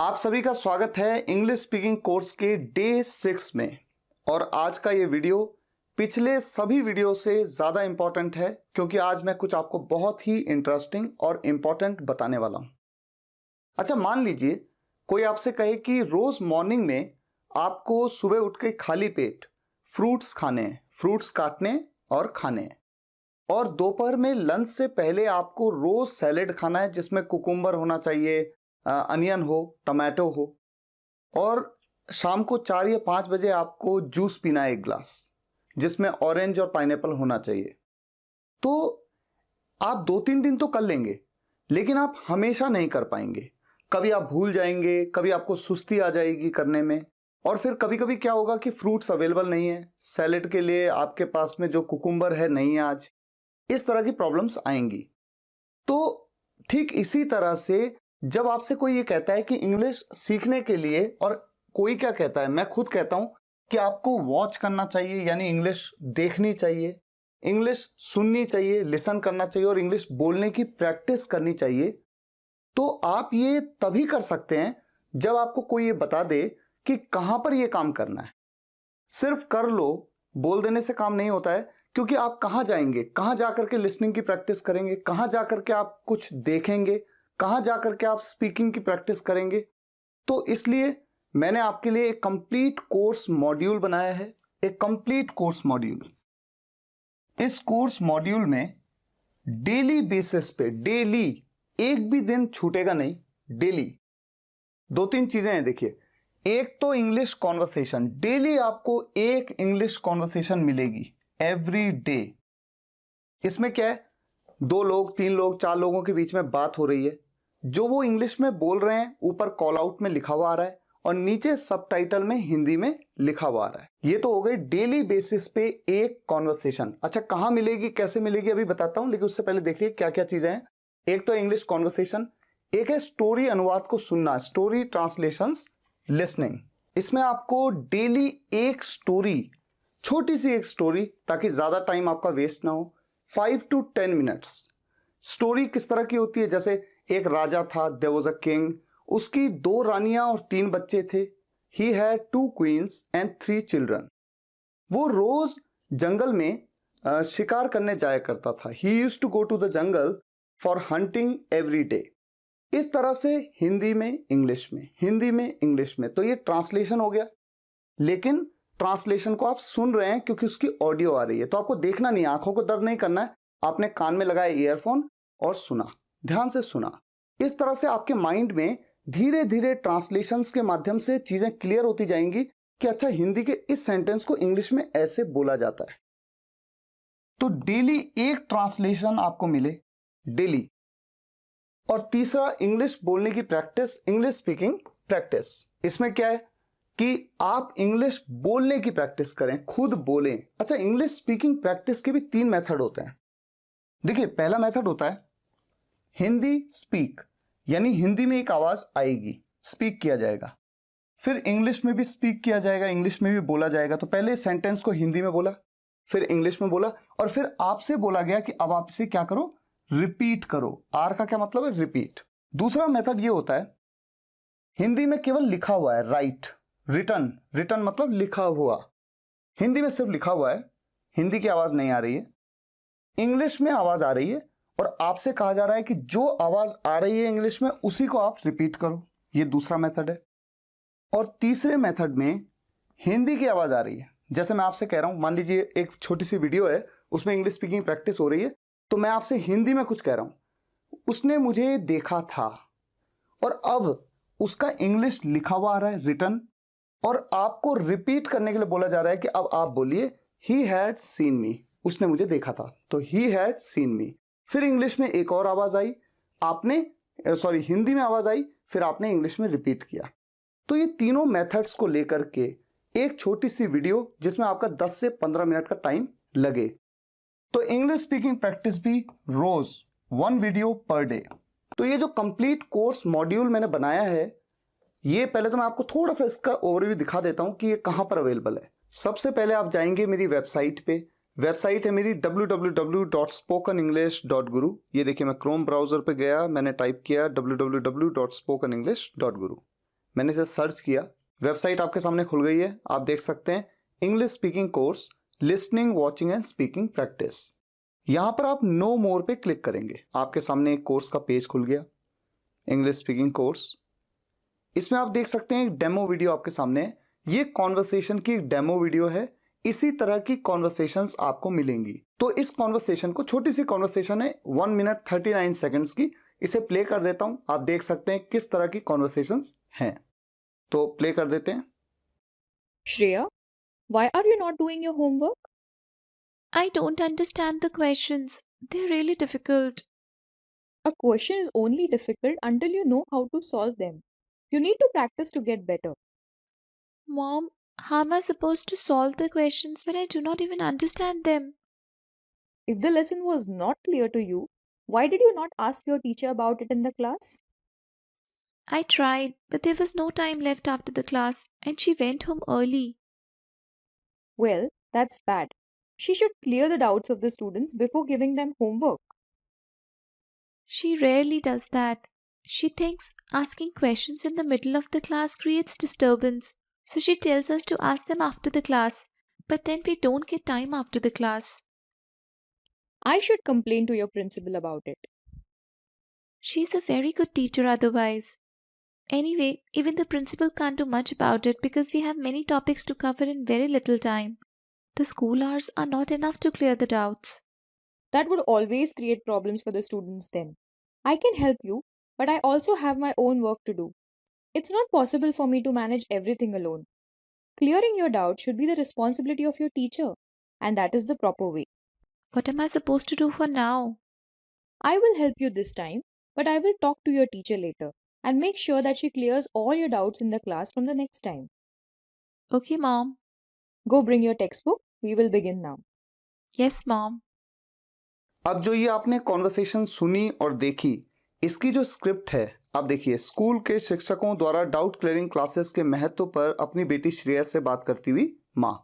आप सभी का स्वागत है इंग्लिश स्पीकिंग कोर्स के डे 6 में। और आज का ये वीडियो पिछले सभी वीडियो से ज़्यादा इंपॉर्टेंट है क्योंकि आज मैं कुछ आपको बहुत ही इंटरेस्टिंग और इम्पॉर्टेंट बताने वाला हूँ। अच्छा, मान लीजिए कोई आपसे कहे कि रोज़ मॉर्निंग में आपको सुबह उठ के खाली पेट फ्रूट्स खाने हैं, फ्रूट्स काटने और खाने हैं, और दोपहर में लंच से पहले आपको रोज़ सैलेड खाना है जिसमें कुकुम्बर होना चाहिए, अनियन हो, टमाटो हो, और शाम को 4 या 5 बजे आपको जूस पीना है एक ग्लास जिसमें ऑरेंज और पाइनएप्पल होना चाहिए। तो आप 2-3 दिन तो कर लेंगे, लेकिन आप हमेशा नहीं कर पाएंगे। कभी आप भूल जाएंगे, कभी आपको सुस्ती आ जाएगी करने में, और फिर कभी कभी क्या होगा कि फ्रूट्स अवेलेबल नहीं है, सैलेड के लिए आपके पास में जो कुकुम्बर है नहीं है आज। इस तरह की प्रॉब्लम्स आएंगी। तो ठीक इसी तरह से जब आपसे कोई ये कहता है कि इंग्लिश सीखने के लिए, और कोई क्या कहता है, मैं खुद कहता हूं कि आपको वॉच करना चाहिए, यानी इंग्लिश देखनी चाहिए, इंग्लिश सुननी चाहिए, लिसन करना चाहिए और इंग्लिश बोलने की प्रैक्टिस करनी चाहिए। तो आप ये तभी कर सकते हैं जब आपको कोई ये बता दे कि कहां पर ये काम करना है। सिर्फ कर लो, बोल देने से काम नहीं होता है, क्योंकि आप कहां जाएंगे, कहां जाकर के लिसनिंग की प्रैक्टिस करेंगे, कहां जाकर के आप कुछ देखेंगे, कहां जाकर के आप स्पीकिंग की प्रैक्टिस करेंगे। तो इसलिए मैंने आपके लिए एक कंप्लीट कोर्स मॉड्यूल बनाया है, एक कंप्लीट कोर्स मॉड्यूल। इस कोर्स मॉड्यूल में डेली बेसिस पे, डेली एक भी दिन छूटेगा नहीं, डेली 2-3 चीजें हैं। देखिए, एक तो इंग्लिश कॉन्वर्सेशन, डेली आपको एक इंग्लिश कॉन्वर्सेशन मिलेगी एवरी डे। इसमें क्या है, 2 लोग, 3 लोग, 4 लोगों के बीच में बात हो रही है, जो वो इंग्लिश में बोल रहे हैं ऊपर कॉल आउट में लिखा हुआ आ रहा है और नीचे सबटाइटल में हिंदी में लिखा हुआ आ रहा है। ये तो हो गई डेली बेसिस पे एक कॉन्वर्सेशन। अच्छा, कहां मिलेगी, कैसे मिलेगी, अभी बताता हूं, लेकिन उससे पहले देखिए क्या क्या चीजें हैं। एक तो इंग्लिश कॉन्वर्सेशन, एक है स्टोरी अनुवाद को सुनना, स्टोरी ट्रांसलेशंस लिसनिंग। इसमें आपको डेली एक स्टोरी, छोटी सी एक स्टोरी, ताकि ज्यादा टाइम आपका वेस्ट ना हो, 5 to 10 मिनट्स। स्टोरी किस तरह की होती है, जैसे एक राजा था, देयर वाज अ किंग, उसकी 2 रानियां और 3 बच्चे थे। He had 2 queens and 3 children. वो रोज जंगल में शिकार करने जाया करता था। He used to go to the jungle for hunting every day. इस तरह से हिंदी में इंग्लिश में, हिंदी में इंग्लिश में। तो ये ट्रांसलेशन हो गया, लेकिन ट्रांसलेशन को आप सुन रहे हैं क्योंकि उसकी ऑडियो आ रही है। तो आपको देखना नहीं, आंखों को दर्द नहीं करना है, आपने कान में लगाया ईयरफोन और सुना, ध्यान से सुना। इस तरह से आपके माइंड में धीरे धीरे ट्रांसलेशंस के माध्यम से चीजें क्लियर होती जाएंगी कि अच्छा, हिंदी के इस सेंटेंस को इंग्लिश में ऐसे बोला जाता है। तो डेली एक ट्रांसलेशन आपको मिले, डेली। और तीसरा, इंग्लिश बोलने की प्रैक्टिस, इंग्लिश स्पीकिंग प्रैक्टिस। इसमें क्या है कि आप इंग्लिश बोलने की प्रैक्टिस करें, खुद बोलें। अच्छा, इंग्लिश स्पीकिंग प्रैक्टिस के भी 3 मेथड होते हैं। देखिए, पहला मेथड होता है हिंदी स्पीक, यानी हिंदी में एक आवाज आएगी, स्पीक किया जाएगा। फिर इंग्लिश में भी स्पीक किया जाएगा, इंग्लिश में भी बोला जाएगा। तो पहले सेंटेंस को हिंदी में बोला, फिर इंग्लिश में बोला, और फिर आपसे बोला गया कि अब आप इसे क्या करो, रिपीट करो। आर का क्या मतलब है, रिपीट। दूसरा मेथड ये होता है, हिंदी में केवल लिखा हुआ है, राइट, रिटन, रिटन मतलब लिखा हुआ, हिंदी में सिर्फ लिखा हुआ है, हिंदी की आवाज नहीं आ रही है, इंग्लिश में आवाज आ रही है, और आपसे कहा जा रहा है कि जो आवाज आ रही है इंग्लिश में उसी को आप रिपीट करो। ये दूसरा मेथड है। और तीसरे मेथड में हिंदी की आवाज आ रही है, जैसे मैं आपसे कह रहा हूं, मान लीजिए एक छोटी सी वीडियो है, उसमें इंग्लिश स्पीकिंग प्रैक्टिस हो रही है, तो मैं आपसे हिंदी में कुछ कह रहा हूं, उसने मुझे देखा था, और अब उसका इंग्लिश लिखा हुआ आ रहा है, रिटन, और आपको रिपीट करने के लिए बोला जा रहा है कि अब आप बोलिए ही हैड सीन मी, उसने मुझे देखा था, तो ही हैड सीन मी। फिर इंग्लिश में एक और आवाज आई, आपने सॉरी हिंदी में आवाज आई, फिर आपने इंग्लिश में रिपीट किया। तो ये तीनों मेथड्स को लेकर के एक छोटी सी वीडियो जिसमें आपका 10 से 15 मिनट का टाइम लगे। तो इंग्लिश स्पीकिंग प्रैक्टिस भी रोज 1 वीडियो पर डे। तो ये जो कंप्लीट कोर्स मॉड्यूल मैंने बनाया है, ये पहले तो मैं आपको थोड़ा सा इसका ओवरव्यू दिखा देता हूं कि ये कहां पर अवेलेबल है। सबसे पहले आप जाएंगे मेरी वेबसाइट पे, वेबसाइट है मेरी www.spokenenglish.guru। ये देखिए, मैं क्रोम ब्राउजर पे गया, मैंने टाइप किया www.spokenenglish.guru। मैंने इसे सर्च किया, वेबसाइट आपके सामने खुल गई है। आप देख सकते हैं English speaking course listening watching and speaking practice. यहाँ पर आप नो मोर पे क्लिक करेंगे, आपके सामने एक कोर्स का पेज खुल गया, इंग्लिश स्पीकिंग कोर्स। इसमें आप देख सकते हैं एक डेमो वीडियो आपके सामने है। ये कॉन्वर्सेशन की एक डेमो वीडियो है। इसी तरह की कॉन्वर्सेशंस आपको मिलेंगी। तो इस कॉन्वर्सेशन को, छोटी सी कॉन्वर्सेशन है 1 मिनट 39 सेकंड्स की, इसे प्ले कर देता हूं। आप देख सकते हैं किस तरह की कॉन्वर्सेशंस हैं। तो प्ले कर देते हैं। Shreya, why are you not doing your homework? I don't understand the questions. They're really difficult. A question is only difficult until you know how to solve them. You need to practice to get better. Mom, how am I supposed to solve the questions when I do not even understand them? If the lesson was not clear to you, why did you not ask your teacher about it in the class? I tried, but there was no time left after the class, and she went home early. Well, that's bad. She should clear the doubts of the students before giving them homework. She rarely does that. She thinks asking questions in the middle of the class creates disturbance, so she tells us to ask them after the class, but then we don't get time after the class. I should complain to your principal about it. She's a very good teacher otherwise. Anyway, even the principal can't do much about it because we have many topics to cover in very little time. The school hours are not enough to clear the doubts. That would always create problems for the students then. I can help you, but I also have my own work to do. It's not possible for me to manage everything alone. Clearing your doubts should be the responsibility of your teacher, and that is the proper way. What am I supposed to do for now? I will help you this time, but I will talk to your teacher later and make sure that she clears all your doubts in the class from the next time. Okay, Mom. Go bring your textbook. We will begin now. Yes, Mom. अब जो ये आपने conversation सुनी और देखी, इसकी जो script है, आप देखिए, स्कूल के शिक्षकों द्वारा डाउट क्लियरिंग क्लासेस के महत्व पर अपनी बेटी श्रेया से बात करती हुई माँ,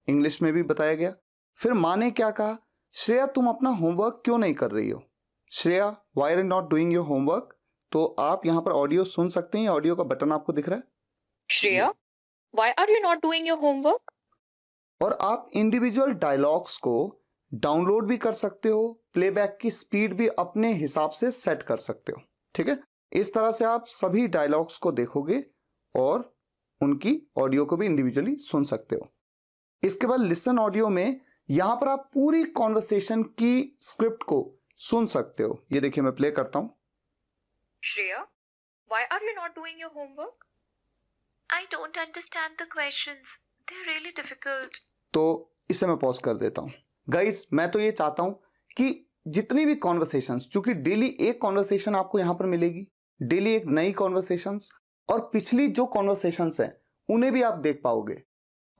इंग्लिश में भी बताया गया। फिर माँ ने क्या कहा, श्रेया तुम अपना होमवर्क क्यों नहीं कर रही हो? Shreya why are you not doing your homework? तो आप यहाँ पर ऑडियो सुन सकते हैं, ऑडियो का बटन आपको दिख रहा है। Shreya, why are you not doing your homework? और आप इंडिविजुअल डायलॉग्स को डाउनलोड भी कर सकते हो, प्लेबैक की स्पीड भी अपने हिसाब से सेट कर सकते हो। ठीक है, इस तरह से आप सभी डायलॉग्स को देखोगे और उनकी ऑडियो को भी इंडिविजुअली सुन सकते हो। इसके बाद लिसन ऑडियो में यहां पर आप पूरी कॉन्वर्सेशन की स्क्रिप्ट को सुन सकते हो। ये देखिए, मैं प्ले करता हूं। Shreya, why are you not doing your homework? I don't understand the questions. They're really difficult. तो इसे मैं पॉज कर देता हूं। गाइस, मैं तो ये चाहता हूं कि जितनी भी कॉन्वर्सेशंस, चूंकि डेली एक कॉन्वर्सेशन आपको यहां पर मिलेगी, डेली एक नई कॉन्वर्सेशंस, और पिछली जो कॉन्वर्सेशंस हैं उन्हें भी आप देख पाओगे।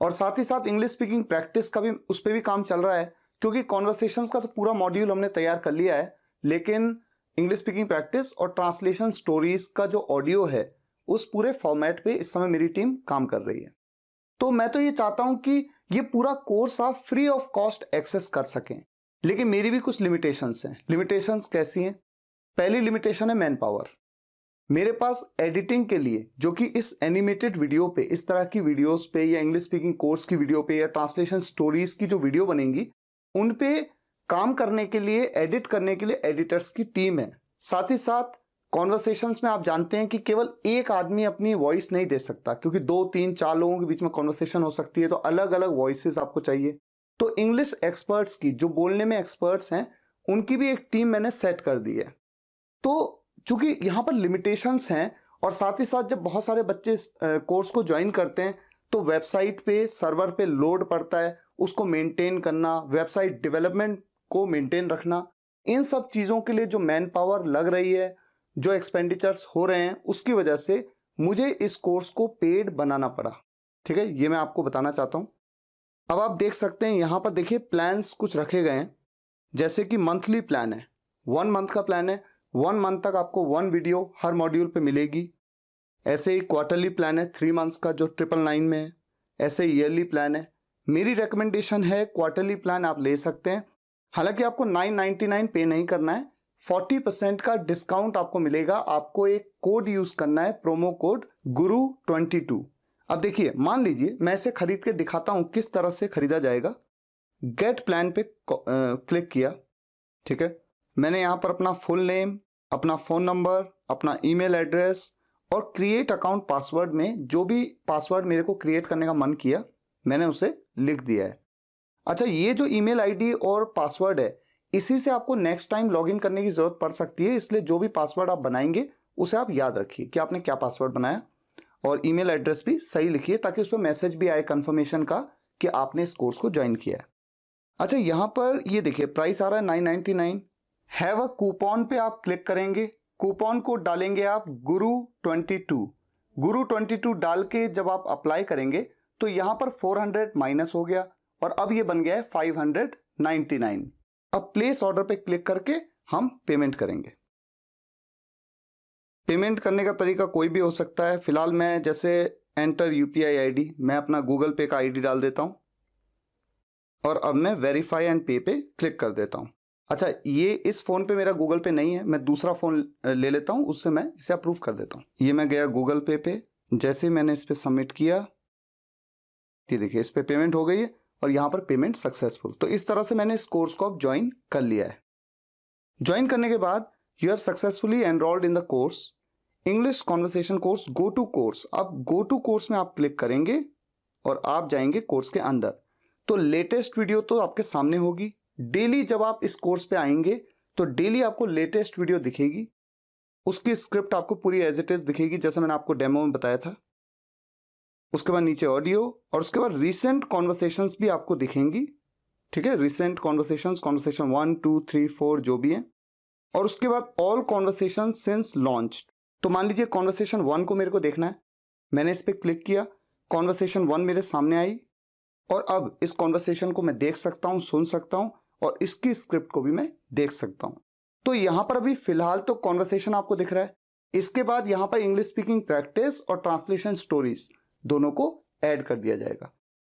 और साथ ही साथ इंग्लिश स्पीकिंग प्रैक्टिस का भी, उस पर भी काम चल रहा है, क्योंकि कॉन्वर्सेशंस का तो पूरा मॉड्यूल हमने तैयार कर लिया है, लेकिन इंग्लिश स्पीकिंग प्रैक्टिस और ट्रांसलेशन स्टोरीज का जो ऑडियो है, उस पूरे फॉर्मेट पे इस समय मेरी टीम काम कर रही है। तो मैं तो ये चाहता हूं कि ये पूरा कोर्स आप फ्री ऑफ कॉस्ट एक्सेस कर सकें, लेकिन मेरी भी कुछ लिमिटेशंस हैं। लिमिटेशंस कैसी हैं? पहली लिमिटेशन है मैन पावर। मेरे पास एडिटिंग के लिए, जो कि इस एनिमेटेड वीडियो पे, इस तरह की वीडियोस पे, या इंग्लिश स्पीकिंग कोर्स की वीडियो पे, या ट्रांसलेशन स्टोरीज की जो वीडियो बनेंगी, उन पे काम करने के लिए, एडिट करने के लिए एडिटर्स की टीम है। साथ ही साथ कॉन्वर्सेशंस में आप जानते हैं कि केवल एक आदमी अपनी वॉइस नहीं दे सकता, क्योंकि 2, 3, 4 लोगों के बीच में कॉन्वर्सेशन हो सकती है, तो अलग अलग वॉइसेस आपको चाहिए। तो इंग्लिश एक्सपर्ट्स की, जो बोलने में एक्सपर्ट्स हैं, उनकी भी एक टीम मैंने सेट कर दी है। तो चूंकि यहाँ पर लिमिटेशंस हैं, और साथ ही साथ जब बहुत सारे बच्चे इस कोर्स को ज्वाइन करते हैं, तो वेबसाइट पे, सर्वर पे लोड पड़ता है, उसको मेंटेन करना, वेबसाइट डेवलपमेंट को मेंटेन रखना, इन सब चीज़ों के लिए जो मैन पावर लग रही है, जो एक्सपेंडिचर्स हो रहे हैं, उसकी वजह से मुझे इस कोर्स को पेड बनाना पड़ा। ठीक है, ये मैं आपको बताना चाहता हूँ। अब आप देख सकते हैं यहाँ पर, देखिए प्लान्स कुछ रखे गए हैं, जैसे कि मंथली प्लान है, 1 मंथ का प्लान है, 1 मंथ तक आपको 1 वीडियो हर मॉड्यूल पे मिलेगी। ऐसे ही क्वार्टरली प्लान है 3 मंथ्स का, जो 999 में है। ऐसे ईयरली प्लान है। मेरी रिकमेंडेशन है क्वार्टरली प्लान आप ले सकते हैं, हालांकि आपको 999 पे नहीं करना है, 40% का डिस्काउंट आपको मिलेगा। आपको एक कोड यूज करना है, प्रोमो कोड गुरु22। अब देखिए, मान लीजिए मैं इसे खरीद के दिखाता हूं किस तरह से खरीदा जाएगा। गेट प्लान पे क्लिक किया, ठीक है। मैंने यहां पर अपना फुल नेम, अपना फोन नंबर, अपना ईमेल एड्रेस और क्रिएट अकाउंट पासवर्ड में जो भी पासवर्ड मेरे को क्रिएट करने का मन किया मैंने उसे लिख दिया है। अच्छा, ये जो ईमेल आईडी और पासवर्ड है, इसी से आपको नेक्स्ट टाइम लॉगिन करने की जरूरत पड़ सकती है, इसलिए जो भी पासवर्ड आप बनाएंगे उसे आप याद रखिए कि आपने क्या पासवर्ड बनाया, और ईमेल एड्रेस भी सही लिखिए ताकि उस पर मैसेज भी आए कंफर्मेशन का कि आपने इस कोर्स को ज्वाइन किया है। अच्छा, यहां पर ये देखिए प्राइस आ रहा है 999। हैव अ कूपन पे आप क्लिक करेंगे, कूपन कोड डालेंगे आप गुरु22। गुरु22 डाल के जब आप अप्लाई करेंगे तो यहां पर 400 माइनस हो गया और अब ये बन गया है 599। अब प्लेस ऑर्डर पे क्लिक करके हम पेमेंट करेंगे। पेमेंट करने का तरीका कोई भी हो सकता है। फिलहाल मैं जैसे एंटर यूपीआई आईडी, मैं अपना गूगल पे का आईडी डाल देता हूं और अब मैं वेरीफाई एंड पे पे क्लिक कर देता हूं। अच्छा, ये इस फोन पे मेरा गूगल पे नहीं है, मैं दूसरा फोन ले लेता हूं, उससे मैं इसे अप्रूव कर देता हूं। ये मैं गया गूगल पे पे, जैसे मैंने इस पे सबमिट किया, ये देखिए इस पे पेमेंट हो गई है और यहां पर पेमेंट सक्सेसफुल। तो इस तरह से मैंने इस कोर्स को अब ज्वाइन कर लिया है। ज्वाइन करने के बाद you have successfully enrolled in the course English conversation course go to course. अब गो टू कोर्स में आप क्लिक करेंगे और आप जाएंगे कोर्स के अंदर। तो लेटेस्ट वीडियो तो आपके सामने होगी। डेली जब आप इस कोर्स पे आएंगे तो डेली आपको लेटेस्ट वीडियो दिखेगी, उसकी स्क्रिप्ट आपको पूरी एज इट इज दिखेगी जैसे मैंने आपको डेमो में बताया था। उसके बाद नीचे ऑडियो और उसके बाद रीसेंट कॉन्वर्सेशंस भी आपको दिखेंगी, ठीक है। रीसेंट कॉन्वर्सेशंस, कॉन्वर्सेशन 1, 2, 3, 4 जो भी है, और उसके बाद ऑल कॉन्वर्सेशन सिंस लॉन्च। तो मान लीजिए कॉन्वर्सेशन 1 को मेरे को देखना है, मैंने इस पर क्लिक किया, कॉन्वर्सेशन 1 मेरे सामने आई और अब इस कॉन्वर्सेशन को मैं देख सकता हूं, सुन सकता हूं और इसकी स्क्रिप्ट को भी मैं देख सकता हूं। तो यहां पर अभी फिलहाल तो कॉन्वर्सेशन आपको दिख रहा है। इसके बाद यहां पर इंग्लिश स्पीकिंग प्रैक्टिस और ट्रांसलेशन स्टोरीज दोनों को ऐड कर दिया जाएगा।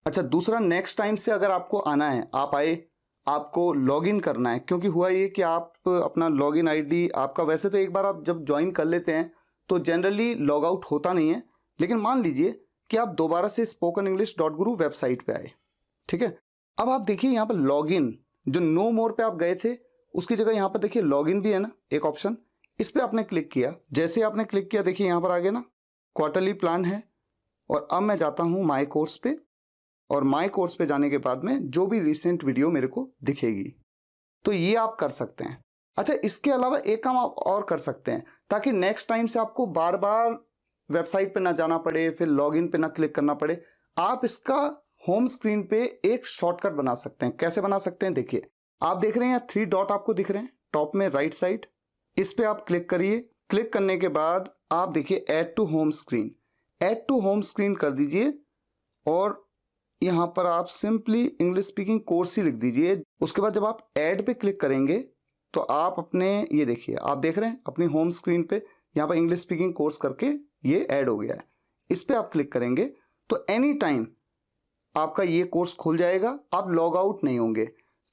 अच्छा, दूसरा, नेक्स्ट टाइम से अगर आपको आना है, आप आए, आपको लॉगिन करना है, क्योंकि हुआ ये कि आप अपना लॉगिन आईडी आपका, वैसे तो एक बार आप जब ज्वाइन कर लेते हैं तो जनरली लॉग आउट होता नहीं है, लेकिन मान लीजिए कि आप दोबारा से spokenenglish.guru वेबसाइट पे आए, ठीक है। अब आप देखिए यहाँ पर लॉगिन, जो नो मोर पे आप गए थे उसकी जगह यहाँ पर देखिए लॉगिन भी है ना एक ऑप्शन, इस पर आपने क्लिक किया। जैसे आपने क्लिक किया देखिए यहाँ पर आ गया ना, क्वार्टरली प्लान है। और अब मैं जाता हूँ माई कोर्स पे, और माई कोर्स पे जाने के बाद में जो भी रिसेंट वीडियो मेरे को दिखेगी, तो ये आप कर सकते हैं। अच्छा, इसके अलावा एक काम आप और कर सकते हैं ताकि नेक्स्ट टाइम से आपको बार बार वेबसाइट पे ना जाना पड़े, फिर लॉगिन पे ना क्लिक करना पड़े। आप इसका होम स्क्रीन पे एक शॉर्टकट बना सकते हैं। कैसे बना सकते हैं, देखिए आप देख रहे हैं 3 डॉट आपको दिख रहे हैं टॉप में राइट साइड, इस पे आप क्लिक करिए। क्लिक करने के बाद आप देखिए add to home screen, add to home screen कर दीजिए और यहां पर आप सिंपली इंग्लिश स्पीकिंग कोर्स ही लिख दीजिए। उसके बाद जब आप ऐड पे क्लिक करेंगे तो आप अपने, ये देखिए आप देख रहे हैं अपनी होम स्क्रीन पे यहाँ पर इंग्लिश स्पीकिंग कोर्स करके ये ऐड हो गया है। इस पे आप क्लिक करेंगे तो एनी टाइम आपका ये कोर्स खुल जाएगा, आप लॉग आउट नहीं होंगे।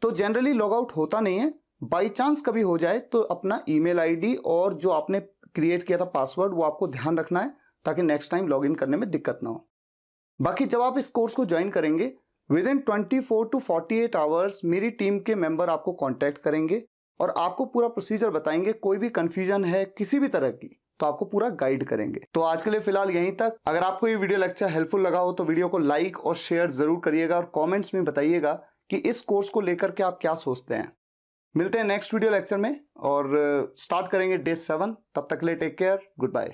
तो जनरली लॉग आउट होता नहीं है, बाई चांस कभी हो जाए तो अपना ईमेल आईडी और जो आपने क्रिएट किया था पासवर्ड वो आपको ध्यान रखना है ताकि नेक्स्ट टाइम लॉग इन करने में दिक्कत ना हो। बाकी जब आप इस कोर्स को ज्वाइन करेंगे विद इन 24 to 48 आवर्स मेरी टीम के मेंबर आपको कांटेक्ट करेंगे और आपको पूरा प्रोसीजर बताएंगे। कोई भी कंफ्यूजन है किसी भी तरह की तो आपको पूरा गाइड करेंगे। तो आज के लिए फिलहाल यहीं तक। अगर आपको ये वीडियो लेक्चर हेल्पफुल लगा हो तो वीडियो को लाइक और शेयर जरूर करिएगा और कमेंट्स में बताइएगा कि इस कोर्स को लेकर के आप क्या सोचते हैं। मिलते हैं नेक्स्ट वीडियो लेक्चर में और स्टार्ट करेंगे डे 7। तब तक के लिए टेक केयर, गुड बाय।